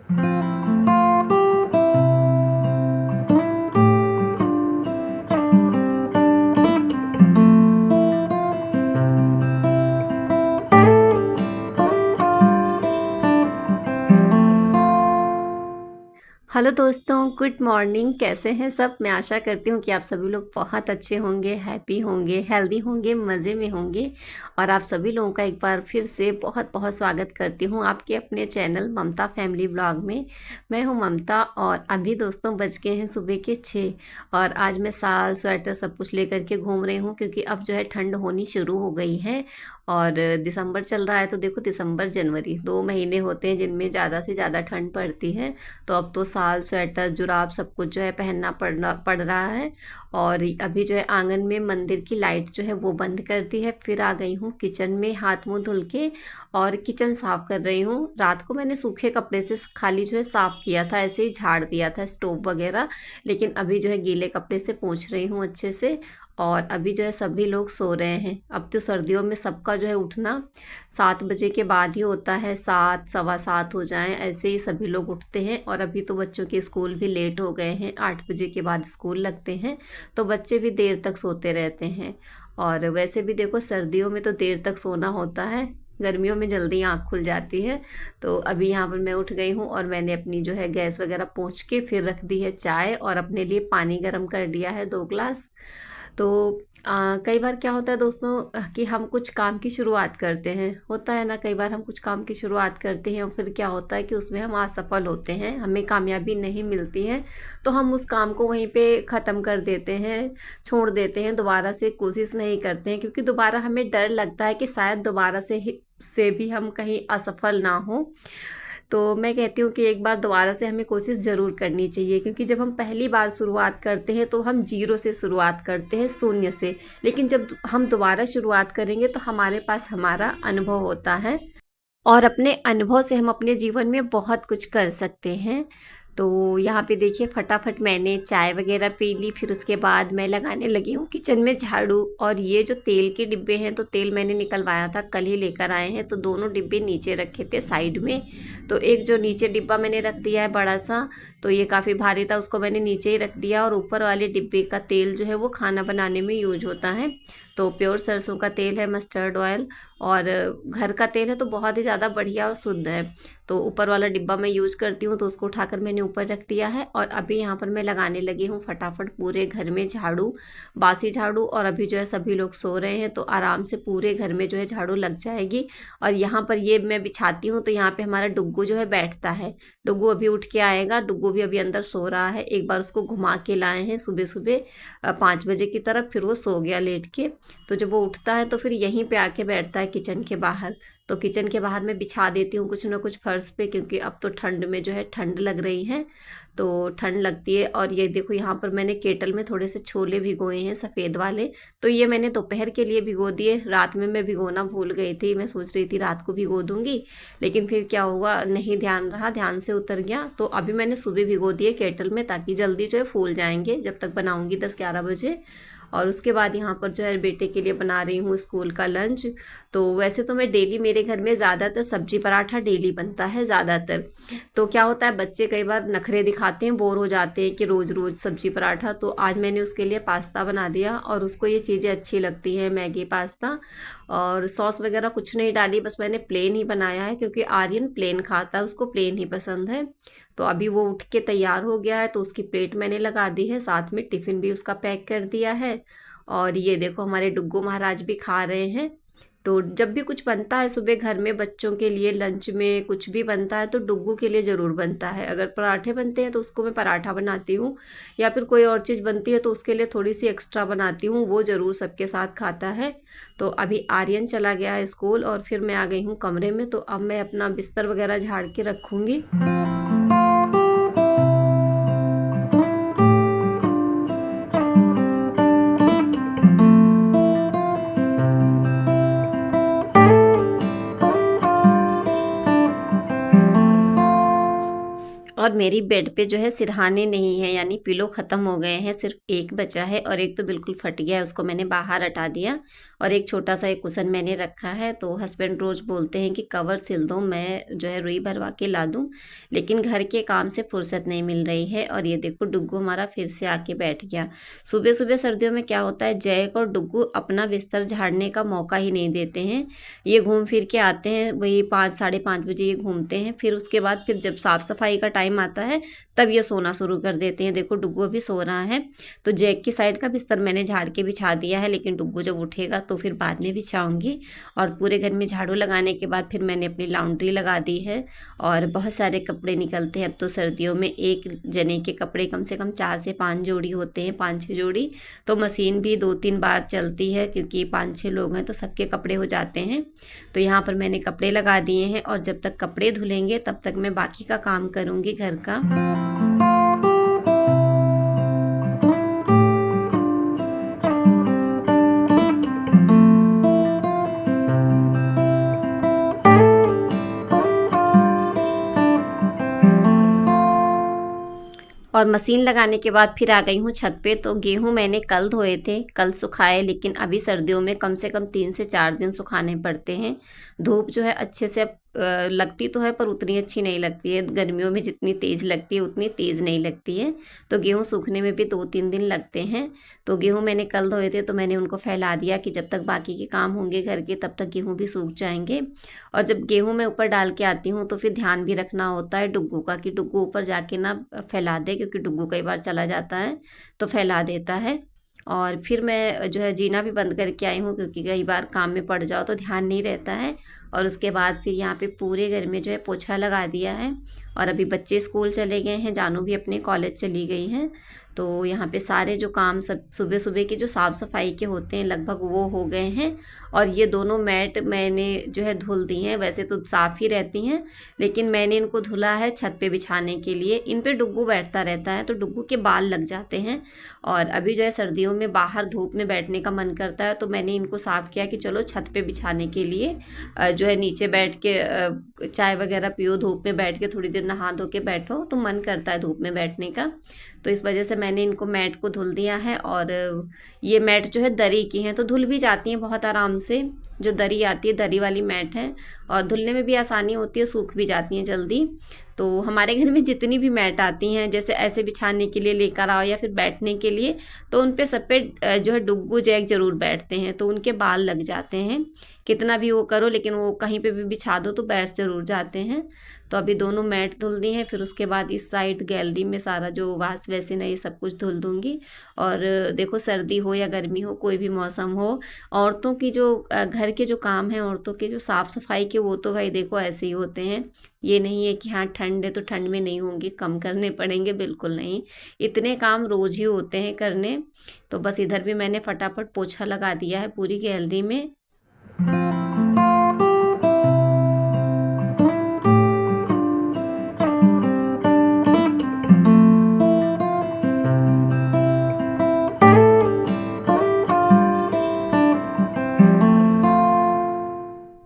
Hello दोस्तों, good morning. कैसे हैं सब? मैं आशा करती हूँ कि आप सभी लोग बहुत अच्छे होंगे, हैप्पी होंगे, हेल्दी होंगे, मज़े में होंगे। और आप सभी लोगों का एक बार फिर से बहुत बहुत स्वागत करती हूँ आपके अपने चैनल ममता फैमिली ब्लॉग में। मैं हूँ ममता और अभी दोस्तों बज गए हैं सुबह के 6 और आज मैं साल स्वेटर सब कुछ लेकर के घूम रही हूँ क्योंकि अब जो है ठंड होनी शुरू हो गई है। और दिसंबर चल रहा है तो देखो, दिसंबर जनवरी 2 महीने होते हैं जिनमें ज़्यादा से ज़्यादा ठंड पड़ती है। तो अब तो शाल स्वेटर जुराब सब कुछ जो है पहनना पड़ रहा है। और अभी जो है आंगन में मंदिर की लाइट जो है वो बंद कर दी है। फिर आ गई हूँ किचन में हाथ मुंह धुल के और किचन साफ कर रही हूँ। रात को मैंने सूखे कपड़े से खाली जो है साफ किया था, ऐसे ही झाड़ दिया था स्टोव वगैरह। लेकिन अभी जो है गीले कपड़े से पोंछ रही हूँ अच्छे से। और अभी जो है सभी लोग सो रहे हैं। अब तो सर्दियों में सबका जो है उठना 7 बजे के बाद ही होता है, 7 सवा 7 हो जाएं ऐसे ही सभी लोग उठते हैं। और अभी तो बच्चों के स्कूल भी लेट हो गए हैं, 8 बजे के बाद स्कूल लगते हैं तो बच्चे भी देर तक सोते रहते हैं। और वैसे भी देखो, सर्दियों में तो देर तक सोना होता है, गर्मियों में जल्दी आँख खुल जाती है। तो अभी यहाँ पर मैं उठ गई हूँ और मैंने अपनी जो है गैस वगैरह पोंछ के फिर रख दी है चाय और अपने लिए पानी गर्म कर दिया है 2 ग्लास। तो कई बार क्या होता है दोस्तों कि हम कुछ काम की शुरुआत करते हैं, होता है ना, कई बार हम कुछ काम की शुरुआत करते हैं और फिर क्या होता है कि उसमें हम असफल होते हैं, हमें कामयाबी नहीं मिलती है। तो हम उस काम को वहीं पे ख़त्म कर देते हैं, छोड़ देते हैं, दोबारा से कोशिश नहीं करते हैं क्योंकि दोबारा हमें डर लगता है कि शायद दोबारा से भी हम कहीं असफल ना हो। तो मैं कहती हूँ कि एक बार दोबारा से हमें कोशिश ज़रूर करनी चाहिए क्योंकि जब हम पहली बार शुरुआत करते हैं तो हम जीरो से शुरुआत करते हैं, शून्य से। लेकिन जब हम दोबारा शुरुआत करेंगे तो हमारे पास हमारा अनुभव होता है और अपने अनुभव से हम अपने जीवन में बहुत कुछ कर सकते हैं। तो यहाँ पे देखिए, फटाफट मैंने चाय वगैरह पी ली, फिर उसके बाद मैं लगाने लगी हूँ किचन में झाड़ू। और ये जो तेल के डिब्बे हैं तो तेल मैंने निकलवाया था, कल ही लेकर आए हैं, तो दोनों डिब्बे नीचे रखे थे साइड में। तो एक जो नीचे डिब्बा मैंने रख दिया है बड़ा सा, तो ये काफ़ी भारी था, उसको मैंने नीचे ही रख दिया। और ऊपर वाले डिब्बे का तेल जो है वो खाना बनाने में यूज होता है। तो प्योर सरसों का तेल है, मस्टर्ड ऑयल। और घर का तेल है तो बहुत ही ज़्यादा बढ़िया और शुद्ध है। तो ऊपर वाला डिब्बा मैं यूज़ करती हूँ तो उसको उठाकर मैंने ऊपर रख दिया है। और अभी यहाँ पर मैं लगाने लगी हूँ फटाफट पूरे घर में झाड़ू, बासी झाड़ू। और अभी जो है सभी लोग सो रहे हैं तो आराम से पूरे घर में जो है झाड़ू लग जाएगी। और यहाँ पर ये मैं बिछाती हूँ तो यहाँ पे हमारा डुग्गू जो है बैठता है। डुग्गू अभी उठ के आएगा, डुग्गू भी अभी अंदर सो रहा है। एक बार उसको घुमा के लाए हैं सुबह सुबह 5 बजे की तरफ, फिर वो सो गया लेट के। तो जब वो उठता है तो फिर यहीं पे आके बैठता है किचन के बाहर। तो किचन के बाहर मैं बिछा देती हूँ कुछ ना कुछ फर्श पे क्योंकि अब तो ठंड में जो है ठंड लग रही है, तो ठंड लगती है। और ये देखो, यहाँ पर मैंने केटल में थोड़े से छोले भिगोए हैं सफ़ेद वाले, तो ये मैंने दोपहर के लिए भिगो दिए। रात में मैं भिगोना भूल गई थी, मैं सोच रही थी रात को भिगो दूंगी, लेकिन फिर क्या हुआ, नहीं ध्यान रहा, ध्यान से उतर गया। तो अभी मैंने सुबह भिगो दिए केटल में ताकि जल्दी जो है फूल जाएंगे जब तक बनाऊंगी 10-11 बजे। और उसके बाद यहाँ पर जो है बेटे के लिए बना रही हूँ स्कूल का लंच। तो वैसे तो मैं डेली, मेरे घर में ज़्यादातर सब्जी पराठा डेली बनता है ज़्यादातर। तो क्या होता है, बच्चे कई बार नखरे दिखाते हैं, बोर हो जाते हैं कि रोज़ रोज़ सब्जी पराठा। तो आज मैंने उसके लिए पास्ता बना दिया और उसको ये चीज़ें अच्छी लगती हैं, मैगी पास्ता। और सॉस वगैरह कुछ नहीं डाली, बस मैंने प्लेन ही बनाया है क्योंकि आर्यन प्लेन खाता है, उसको प्लेन ही पसंद है। तो अभी वो उठ के तैयार हो गया है तो उसकी प्लेट मैंने लगा दी है, साथ में टिफ़िन भी उसका पैक कर दिया है। और ये देखो, हमारे डुग्गू महाराज भी खा रहे हैं। तो जब भी कुछ बनता है सुबह घर में बच्चों के लिए, लंच में कुछ भी बनता है तो डुग्गू के लिए ज़रूर बनता है। अगर पराठे बनते हैं तो उसको मैं पराठा बनाती हूँ, या फिर कोई और चीज़ बनती है तो उसके लिए थोड़ी सी एक्स्ट्रा बनाती हूँ, वो ज़रूर सबके साथ खाता है। तो अभी आर्यन चला गया है स्कूल और फिर मैं आ गई हूँ कमरे में। तो अब मैं अपना बिस्तर वगैरह झाड़ के रखूँगी। और मेरी बेड पे जो है सिरहाने नहीं है, यानी पिलो ख़त्म हो गए हैं, सिर्फ एक बचा है और एक तो बिल्कुल फट गया है, उसको मैंने बाहर हटा दिया। और एक छोटा सा एक कुशन मैंने रखा है। तो हस्बैंड रोज़ बोलते हैं कि कवर सिल दो, मैं जो है रुई भरवा के ला दूँ, लेकिन घर के काम से फुर्सत नहीं मिल रही है। और ये देखो डुग्गू हमारा फिर से आके बैठ गया। सुबह सुबह सर्दियों में क्या होता है, जैक और डुग्गू अपना बिस्तर झाड़ने का मौका ही नहीं देते हैं। ये घूम फिर के आते हैं, वही 5 साढ़े 5 बजे ये घूमते हैं। फिर उसके बाद फिर जब साफ़ सफाई का टाइम आता है तब ये सोना शुरू कर देते हैं। देखो डुग्गू अभी सो रहा है। तो जैक की साइड का बिस्तर मैंने झाड़ के बिछा दिया है, लेकिन डुग्गू जब उठेगा तो फिर बाद में बिछाऊंगी। और पूरे घर में झाड़ू लगाने के बाद फिर मैंने अपनी लॉन्ड्री लगा दी है। और बहुत सारे कपड़े निकलते हैं अब तो सर्दियों में, एक जने के कपड़े कम से कम 4 से 5 जोड़ी होते हैं, 5-6 जोड़ी। तो मशीन भी 2-3 बार चलती है, क्योंकि 5-6 लोग हैं तो सबके कपड़े हो जाते हैं। तो यहाँ पर मैंने कपड़े लगा दिए हैं, और जब तक कपड़े धुलेंगे तब तक मैं बाकी का काम करूँगी घर का। और मशीन लगाने के बाद फिर आ गई हूँ छत पे। तो गेहूँ मैंने कल धोए थे, कल सुखाए, लेकिन अभी सर्दियों में कम से कम 3 से 4 दिन सुखाने पड़ते हैं। धूप जो है अच्छे से अब लगती तो है, पर उतनी अच्छी नहीं लगती है। गर्मियों में जितनी तेज़ लगती है उतनी तेज़ नहीं लगती है। तो गेहूँ सूखने में भी 2-3 दिन लगते हैं। तो गेहूँ मैंने कल धोए थे, तो मैंने उनको फैला दिया कि जब तक बाकी के काम होंगे घर के तब तक गेहूँ भी सूख जाएंगे। और जब गेहूँ मैं ऊपर डाल के आती हूँ तो फिर ध्यान भी रखना होता है डुग्गू का, कि डुग्गू ऊपर जाके ना फैला दे, क्योंकि डुग्गू कई बार चला जाता है तो फैला देता है। और फिर मैं जो है जीना भी बंद करके आई हूँ, क्योंकि कई बार काम में पड़ जाओ तो ध्यान नहीं रहता है। और उसके बाद फिर यहाँ पे पूरे घर में जो है पोछा लगा दिया है। और अभी बच्चे स्कूल चले गए हैं, जानू भी अपने कॉलेज चली गई हैं। तो यहाँ पे सारे जो काम सब सुबह सुबह के जो साफ़ सफाई के होते हैं लगभग वो हो गए हैं। और ये दोनों मैट मैंने जो है धुल दी हैं, वैसे तो साफ़ ही रहती हैं, लेकिन मैंने इनको धुला है छत पे बिछाने के लिए। इन पे डुग्गू बैठता रहता है तो डुग्गू के बाल लग जाते हैं। और अभी जो है सर्दियों में बाहर धूप में बैठने का मन करता है, तो मैंने इनको साफ़ किया कि चलो छत पे बिछाने के लिए जो है नीचे बैठ के चाय वगैरह पियो, धूप में बैठ के थोड़ी देर नहा धो के बैठो तो मन करता है धूप में बैठने का। तो इस वजह से मैंने इनको मैट को धुल दिया है। और ये मैट जो है दरी की हैं, तो धुल भी जाती हैं बहुत आराम से। जो दरी आती है, दरी वाली मैट है, और धुलने में भी आसानी होती है, सूख भी जाती हैं जल्दी। तो हमारे घर में जितनी भी मैट आती हैं, जैसे ऐसे बिछाने के लिए लेकर आओ या फिर बैठने के लिए, तो उन पे सब पे जो है डुग्गू जैक ज़रूर बैठते हैं, तो उनके बाल लग जाते हैं। कितना भी वो करो, लेकिन वो कहीं पे भी बिछा दो तो बैठ ज़रूर जाते हैं। तो अभी दोनों मैट धुल दी हैं, फिर उसके बाद इस साइड गैलरी में सारा जो वाश बेसिन है ये सब कुछ धुल दूँगी। और देखो सर्दी हो या गर्मी हो, कोई भी मौसम हो, औरतों की जो घर के जो काम हैं, औरतों के जो साफ़ सफाई के, वो तो भाई देखो ऐसे ही होते हैं। ये नहीं है कि हाँ ठंड है तो ठंड में नहीं होंगे, कम करने पड़ेंगे, बिल्कुल नहीं। इतने काम रोज़ ही होते हैं करने। तो बस इधर भी मैंने फटाफट पोछा लगा दिया है पूरी गैलरी में।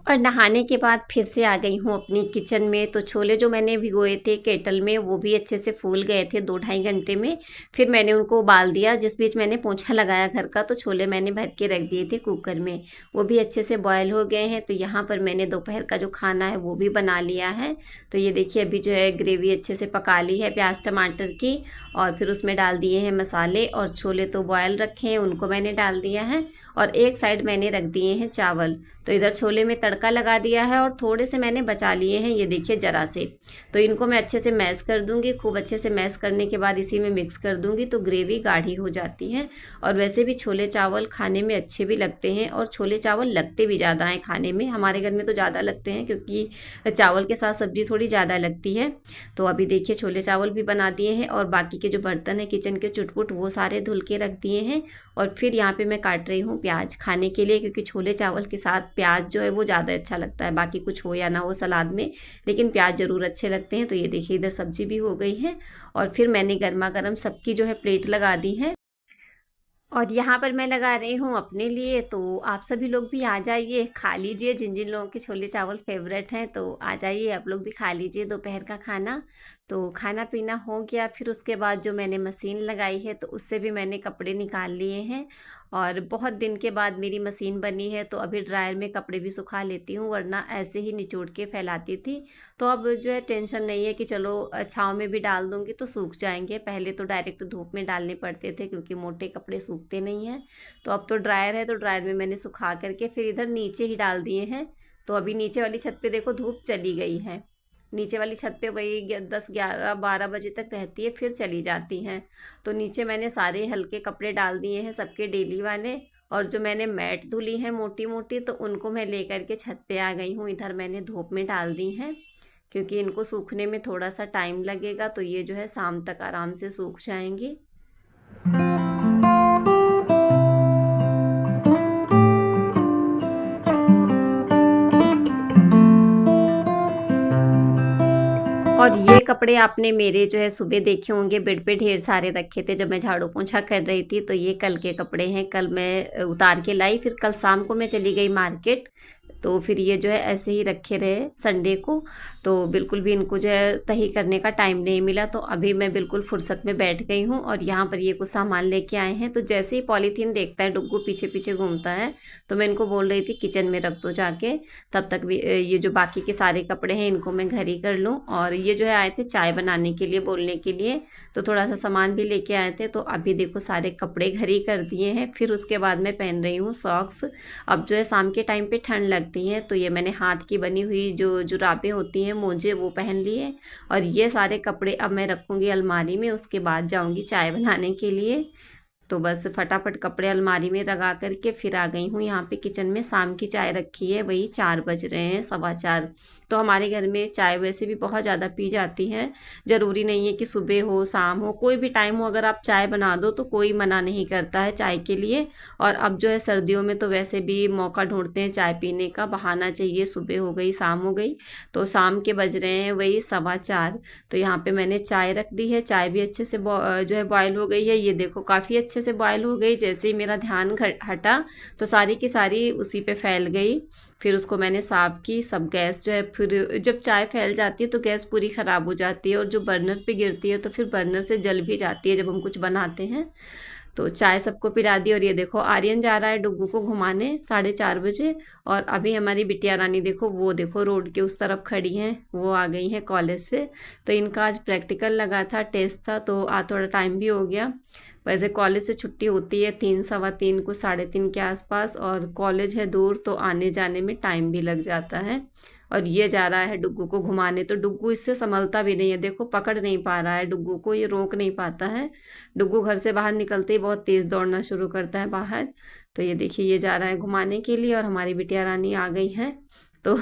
और नहाने के बाद फिर से आ गई हूँ अपनी किचन में। तो छोले जो मैंने भिगोए थे केटल में, वो भी अच्छे से फूल गए थे 2-2.5 घंटे में। फिर मैंने उनको उबाल दिया, जिस बीच मैंने पोंछा लगाया घर का, तो छोले मैंने भर के रख दिए थे कुकर में, वो भी अच्छे से बॉयल हो गए हैं। तो यहाँ पर मैंने दोपहर का जो खाना है वो भी बना लिया है। तो ये देखिए अभी जो है ग्रेवी अच्छे से पका ली है प्याज टमाटर की, और फिर उसमें डाल दिए हैं मसाले, और छोले तो बॉयल रखे हैं उनको मैंने डाल दिया है। और एक साइड मैंने रख दिए हैं चावल। तो इधर छोले में तड़का लगा दिया है, और थोड़े से मैंने बचा लिए हैं, ये देखिए ज़रा से। तो इनको मैं अच्छे से मैश कर दूंगी, खूब अच्छे से मैश करने के बाद इसी में मिक्स कर दूंगी, तो ग्रेवी गाढ़ी हो जाती है। और वैसे भी छोले चावल खाने में अच्छे भी लगते हैं, और छोले चावल लगते भी ज़्यादा हैं खाने में। हमारे घर में तो ज़्यादा लगते हैं, क्योंकि चावल के साथ सब्ज़ी थोड़ी ज़्यादा लगती है। तो अभी देखिए छोले चावल भी बना दिए हैं, और बाकी के जो बर्तन है किचन के चुटपुट वो सारे धुल के रख दिए हैं। और फिर यहाँ पे मैं काट रही हूँ प्याज खाने के लिए, क्योंकि छोले चावल के साथ प्याज जो है वो ज़्यादा अच्छा लगता है, बाकी कुछ हो या ना हो सलाद में, लेकिन प्याज ज़रूर अच्छे लगते हैं। तो ये देखिए इधर सब्जी भी हो गई है, और फिर मैंने गर्मा गर्म सबकी जो है प्लेट लगा दी है। और यहाँ पर मैं लगा रही हूँ अपने लिए। तो आप सभी लोग भी आ जाइए, खा लीजिए, जिन जिन लोगों के छोले चावल फेवरेट हैं तो आ जाइए, आप लोग भी खा लीजिए दोपहर का खाना। तो खाना पीना हो गया, फिर उसके बाद जो मैंने मशीन लगाई है तो उससे भी मैंने कपड़े निकाल लिए हैं। और बहुत दिन के बाद मेरी मशीन बनी है, तो अभी ड्रायर में कपड़े भी सुखा लेती हूँ, वरना ऐसे ही निचोड़ के फैलाती थी। तो अब जो है टेंशन नहीं है कि चलो छाँव में भी डाल दूँगी तो सूख जाएंगे। पहले तो डायरेक्ट धूप में डालने पड़ते थे क्योंकि मोटे कपड़े सूखते नहीं हैं। तो अब तो ड्रायर है, तो ड्रायर में मैंने सुखा करके फिर इधर नीचे ही डाल दिए हैं। तो अभी नीचे वाली छत पे देखो धूप चली गई है। नीचे वाली छत पे वही 10 11 12 बजे तक रहती है, फिर चली जाती हैं। तो नीचे मैंने सारे हल्के कपड़े डाल दिए हैं, सबके डेली वाले। और जो मैंने मैट धुली है मोटी मोटी, तो उनको मैं लेकर के छत पे आ गई हूँ। इधर मैंने धूप में डाल दी हैं क्योंकि इनको सूखने में थोड़ा सा टाइम लगेगा, तो ये जो है शाम तक आराम से सूख जाएंगी। और ये कपड़े आपने मेरे जो है सुबह देखे होंगे, बेड पे ढेर सारे रखे थे जब मैं झाड़ू पोंछा कर रही थी। तो ये कल के कपड़े हैं, कल मैं उतार के लाई, फिर कल शाम को मैं चली गई मार्केट। तो फिर ये जो है ऐसे ही रखे रहे संडे को। तो बिल्कुल भी इनको जो है तही करने का टाइम नहीं मिला, तो अभी मैं बिल्कुल फुर्सत में बैठ गई हूँ। और यहाँ पर ये कुछ सामान लेके आए हैं, तो जैसे ही पॉलीथीन देखता है डुग्गू पीछे पीछे घूमता है। तो मैं इनको बोल रही थी किचन में रख दो जाके, तब तक भी ये जो बाकी के सारे कपड़े हैं इनको मैं घर ही कर लूँ। और ये जो है आए थे चाय बनाने के लिए बोलने के लिए, तो थोड़ा सा सामान भी लेके आए थे। तो अभी देखो सारे कपड़े घर ही कर दिए हैं। फिर उसके बाद मैं पहन रही हूँ सॉक्स। अब जो है शाम के टाइम पे ठंड लगती है, तो ये मैंने हाथ की बनी हुई जो जुराबें होती हैं मोजे, वो पहन लिए। और ये सारे कपड़े अब मैं रखूँगी अलमारी में, उसके बाद जाऊँगी चाय बनाने के लिए। तो बस फटाफट कपड़े अलमारी में लगा करके फिर आ गई हूँ यहाँ पे किचन में। शाम की चाय रखी है, वही 4 बज रहे हैं, 4:15। तो हमारे घर में चाय वैसे भी बहुत ज़्यादा पी जाती है। ज़रूरी नहीं है कि सुबह हो शाम हो, कोई भी टाइम हो, अगर आप चाय बना दो तो कोई मना नहीं करता है चाय के लिए। और अब जो है सर्दियों में तो वैसे भी मौका ढूंढते हैं चाय पीने का, बहाना चाहिए, सुबह हो गई शाम हो गई। तो शाम के बज रहे हैं वही 4:15। तो यहाँ पे मैंने चाय रख दी है, चाय भी अच्छे से जो है बॉयल हो गई है। ये देखो काफ़ी अच्छे से बॉयल हो गई। जैसे ही मेरा ध्यान हटा तो सारी की सारी उसी पे फैल गई। फिर उसको मैंने साफ़ की। सब गैस जो है, फिर जब चाय फैल जाती है तो गैस पूरी ख़राब हो जाती है, और जो बर्नर पे गिरती है तो फिर बर्नर से जल भी जाती है जब हम कुछ बनाते हैं। तो चाय सबको पिला दी। और ये देखो आर्यन जा रहा है डुग्गू को घुमाने 4:30 बजे। और अभी हमारी बिटिया रानी देखो, वो देखो रोड के उस तरफ खड़ी हैं, वो आ गई हैं कॉलेज से। तो इनका आज प्रैक्टिकल लगा था, टेस्ट था, तो आज थोड़ा टाइम भी हो गया। वैसे कॉलेज से छुट्टी होती है 3 सवा 3 को, 3:30 के आसपास, और कॉलेज है दूर तो आने जाने में टाइम भी लग जाता है। और ये जा रहा है डुग्गू को घुमाने, तो डुग्गू इससे संभलता भी नहीं है, देखो पकड़ नहीं पा रहा है डुग्गू को, ये रोक नहीं पाता है। डुग्गू घर से बाहर निकलते ही बहुत तेज़ दौड़ना शुरू करता है बाहर। तो ये देखिए ये जा रहा है घुमाने के लिए, और हमारी बिटिया रानी आ गई है। तो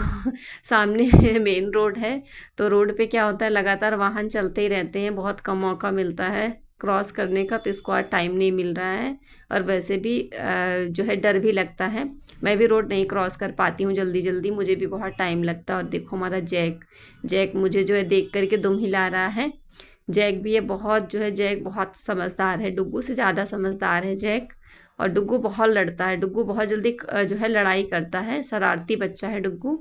सामने मेन रोड है, तो रोड पे क्या होता है लगातार वाहन चलते ही रहते हैं, बहुत कम मौका मिलता है क्रॉस करने का, तो इसको आज टाइम नहीं मिल रहा है। और वैसे भी जो है डर भी लगता है, मैं भी रोड नहीं क्रॉस कर पाती हूँ जल्दी जल्दी, मुझे भी बहुत टाइम लगता है। और देखो हमारा जैक, जैक मुझे जो है देख करके दुम हिला रहा है। जैक भी ये बहुत जो है, जैक बहुत समझदार है, डुग्गू से ज़्यादा समझदार है जैक। और डुग्गू बहुत लड़ता है, डुग्गू बहुत जल्दी जो है लड़ाई करता है, शरारती बच्चा है डुग्गू।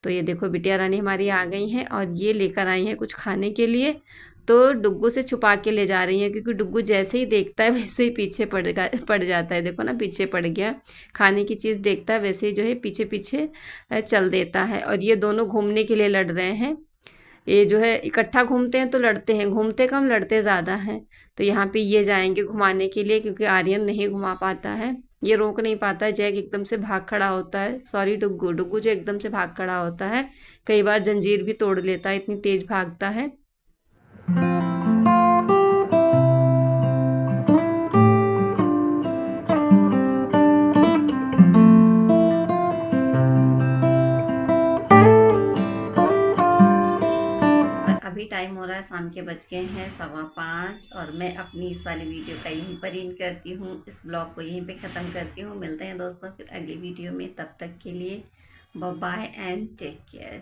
तो ये देखो बिटिया रानी हमारी आ गई हैं, और ये लेकर आई हैं कुछ खाने के लिए। तो डुग्गू से छुपा के ले जा रही हैं, क्योंकि डुग्गू जैसे ही देखता है वैसे ही पीछे पड़ जाता है। देखो ना पीछे पड़ गया, खाने की चीज़ देखता है वैसे ही जो है पीछे पीछे चल देता है। और ये दोनों घूमने के लिए लड़ रहे हैं। ये जो है इकट्ठा घूमते हैं तो लड़ते हैं, घूमते कम लड़ते ज़्यादा हैं। तो यहाँ पे ये जाएंगे घुमाने के लिए, क्योंकि आर्यन नहीं घुमा पाता है, ये रोक नहीं पाता है। जैक एकदम से भाग खड़ा होता है, सॉरी डुग्गू, डुग्गू जो एकदम से भाग खड़ा होता है, कई बार जंजीर भी तोड़ लेता है, इतनी तेज भागता है। अभी टाइम हो रहा है, शाम के बज गए हैं 5:15, और मैं अपनी इस वाली वीडियो का यहीं पर एंड करती हूँ, इस ब्लॉग को यहीं पे ख़त्म करती हूँ। मिलते हैं दोस्तों फिर अगली वीडियो में, तब तक के लिए bye bye and take care.